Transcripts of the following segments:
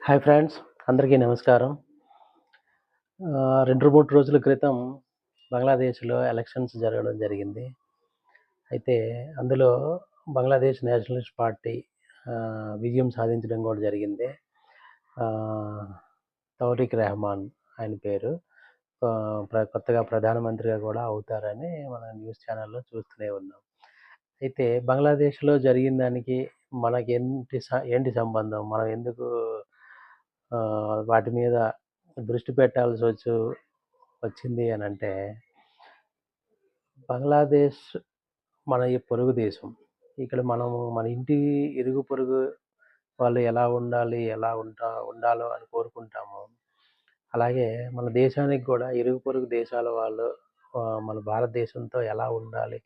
Hi friends, అందరికీ నమస్కారం. 2, 3 రోజుల క్రితం బంగ్లాదేశ్‌లో ఎలక్షన్స్ జరగడం జరిగింది. అయితే అందులో బంగ్లాదేశ్ నేషనలిస్ట్ పార్టీ విజయం సాధించడం కూడా జరిగింది. ఆహ్, తౌఫీక్ రెహమాన్ ఆయన పేరు. కొత్తగా ప్రధానమంత్రిగా కూడా అవుతారని మన న్యూస్ ఛానెల్‌లో చూస్తూనే ఉన్నాం. అయితే బంగ్లాదేశ్‌లో జరిగిన దానికి ఏంటి సంబంధం? మనం ఎందుకు వాటి మీద దృష్టి వచ్చింది అనంటే, బంగ్లాదేశ్ మన ఈ పొరుగు దేశం. ఇక్కడ మనము మన ఇంటి ఇరుగు పొరుగు వాళ్ళు ఎలా ఉండాలి, ఉండాలో అని కోరుకుంటామో, అలాగే మన దేశానికి గూడా ఇరుగు పొరుగు దేశాల వాళ్ళు మన భారతదేశంతో ఎలా ఉండాలి,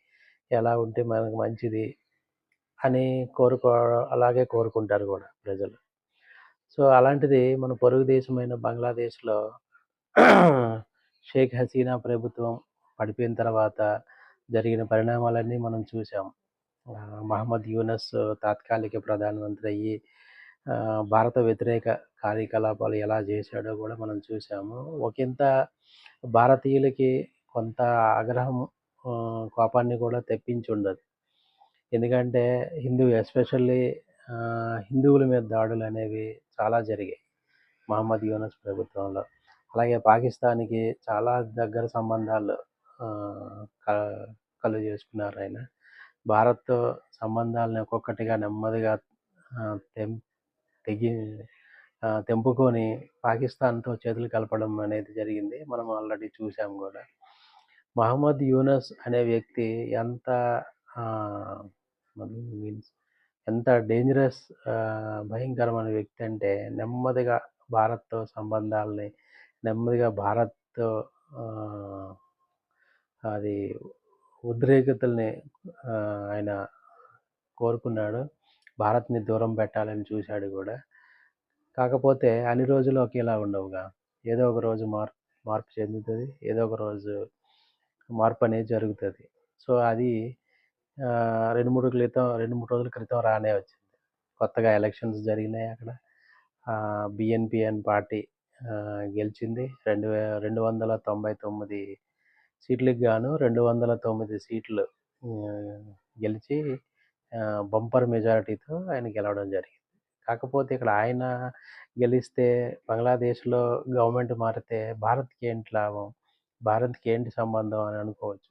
ఎలా ఉంటే మనకు మంచిది అని కోరుకో అలాగే కోరుకుంటారు గూడా ప్రజలు. సో, అలాంటిది మన పొరుగు దేశమైన బంగ్లాదేశ్‌లో షేక్ హసీనా ప్రభుత్వం పడిపోయిన తర్వాత జరిగిన పరిణామాలన్నీ మనం చూసాం. మహమ్మద్ యూనస్ తాత్కాలిక ప్రధానమంత్రి అయ్యి భారత వ్యతిరేక కార్యకలాపాలు ఎలా చేశాడో గూడా మనం చూసాము. ఒకంత భారతీయులకి కొంత ఆగ్రహం, కోపాన్ని కూడా తెప్పించుండదు. ఎందుకంటే ఎస్పెషల్లీ హిందువుల మీద దాడులనేవి చాలా జరిగాయి మహమ్మద్ యూనస్ ప్రభుత్వంలో. అలాగే పాకిస్తాన్‌కి చాలా దగ్గర సంబంధాలు క కలుగజేసుకున్నారాయన. భారత్‌తో సంబంధాలను ఒక్కొక్కటిగా నెమ్మదిగా ఆహ్, తెం తెగి తెంపుకొని పాకిస్తాన్‌తో చేతులు కలపడం అనేది జరిగింది. మనం ఆల్రెడీ చూసాం గూడా. మహమ్మద్ యూనస్ అనే వ్యక్తి ఎంత ఆహ్, మీన్స్ ఎంత డేంజరస్, భయంకరమైన వ్యక్తి అంటే నెమ్మదిగా భారత్‌తో సంబంధాలని భారత్‌తో ఆహ్, అది ఉద్రేకతల్ని ఆయన కోరుకున్నాడు. భారత్‌ని దూరం పెట్టాలని చూశాడు గూడా. కాకపోతే అన్ని రోజులు ఒకేలా ఉండవుగా. ఏదో ఒక రోజు మార్పు చెందుతది. ఏదో ఒక రోజు మార్పనేది జరుగుతది. సో, అది 2, 3 రోజుల క్రితం రానే వచ్చింది. కొత్తగా ఎలక్షన్స్ జరిగినాయి అక్కడ. బీఎన్‌పీ అనే పార్టీ గెలిచింది. 299 సీట్లకు గాను 209 సీట్లు ఆహ్, గెలిచి బంపర్ మెజారిటీతో ఆయన గెలవడం జరిగింది. కాకపోతే ఇక్కడ ఆయన గెలిస్తే బంగ్లాదేశ్‌లో గవర్నమెంట్ మారితే భారత్‌కి ఏంటి లాభం? భారత్‌కి ఏంటి సంబంధం అని అనుకోవచ్చు.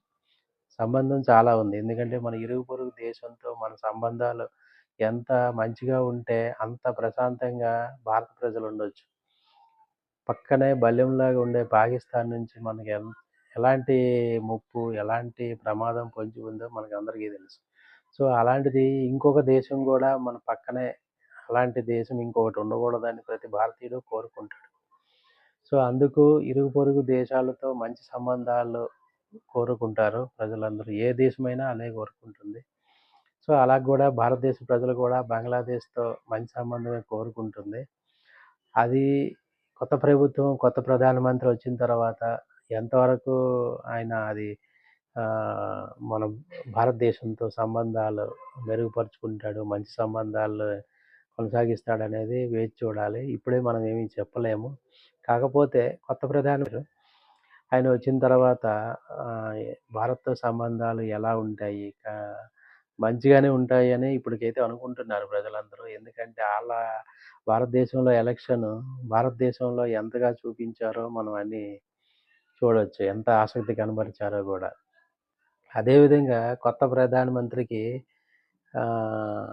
సంబంధం చాలా ఉంది. ఎందుకంటే మన ఇరుగు పొరుగు దేశంతో మన సంబంధాలు ఎంత మంచిగా ఉంటే అంత ప్రశాంతంగా భారత ప్రజలుండొచ్చు. పక్కనే బల్లెంలాగా ఉండే పాకిస్తాన్ నుంచి మనకి ఎలాంటి ముప్పు, ఎలాంటి ప్రమాదం పొంచి ఉందో మనకందరికీ తెలుసు. సో, అలాంటిది ఇంకొక దేశం గూడా మన పక్కనే, అలాంటి దేశం ఇంకొకటి ఉండకూడదని ప్రతి భారతీయుడు కోరుకుంటాడు. సో, అందుకు ఇరుగు పొరుగు దేశాలతో మంచి సంబంధాలు కోరుకుంటారు ప్రజలందరూ. ఏ దేశమైనా అలాగే కోరుకుంటుంది. సో, అలా గూడా భారతదేశ ప్రజలు గూడా బంగ్లాదేశ్‌తో మంచి సంబంధమే కోరుకుంటుంది. అది కొత్త ప్రభుత్వం, కొత్త ప్రధానమంత్రి వచ్చిన తర్వాత ఎంతవరకు ఆయన మన భారతదేశంతో సంబంధాలు మెరుగుపరుచుకుంటాడు, మంచి సంబంధాలు కొనసాగిస్తాడనేది వేచి చూడాలి. ఇప్పుడే మనం ఏమి చెప్పలేము. కాకపోతే కొత్త ప్రధాని ఆయన వచ్చిన తర్వాత భారత్‌తో సంబంధాలు ఎలా ఉంటాయి? మంచిగానే ఉంటాయని ఇప్పటికైతే అనుకుంటున్నారు ప్రజలందరూ. ఎందుకంటే భారతదేశంలో భారతదేశంలో ఎంతగా చూపించారో మనం అన్నీ చూడొచ్చు. ఎంత ఆసక్తి కనబరిచారో గూడా. అదే విధంగా కొత్త ప్రధానమంత్రికి ఆహ్,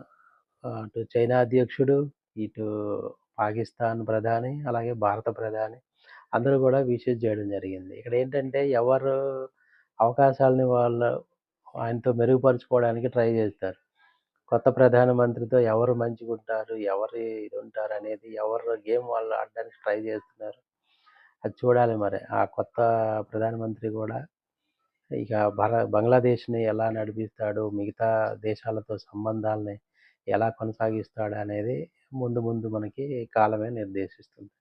అటు చైనా అధ్యక్షుడు, ఇటు పాకిస్తాన్ ప్రధాని, అలాగే భారత ప్రధాని అందరూ గూడా విసిట్ జేయడం జరిగింది. ఇక్కడేంటంటే అవకాశాలని వాళ్ళు ఆయనతో మెరుగుపరుచుకోవడానికి ట్రై జేస్తారు. కొత్త ప్రధానమంత్రితో ఎవరు మంచిగుంటారు, ఇదుంటారనేది ఎవరు గేమ్ వాళ్ళు ఆడడానికి ట్రై జేస్తున్నారు. అది చూడాలి మరి. ఆ కొత్త ప్రధానమంత్రి గూడా ఇక బంగ్లాదేశ్‌ని ఎలా నడిపిస్తాడు, మిగతా దేశాలతో సంబంధాలని ఎలా కొనసాగిస్తాడనేది ముందు ముందు మనకి కాలమే నిర్దేశిస్తుంది.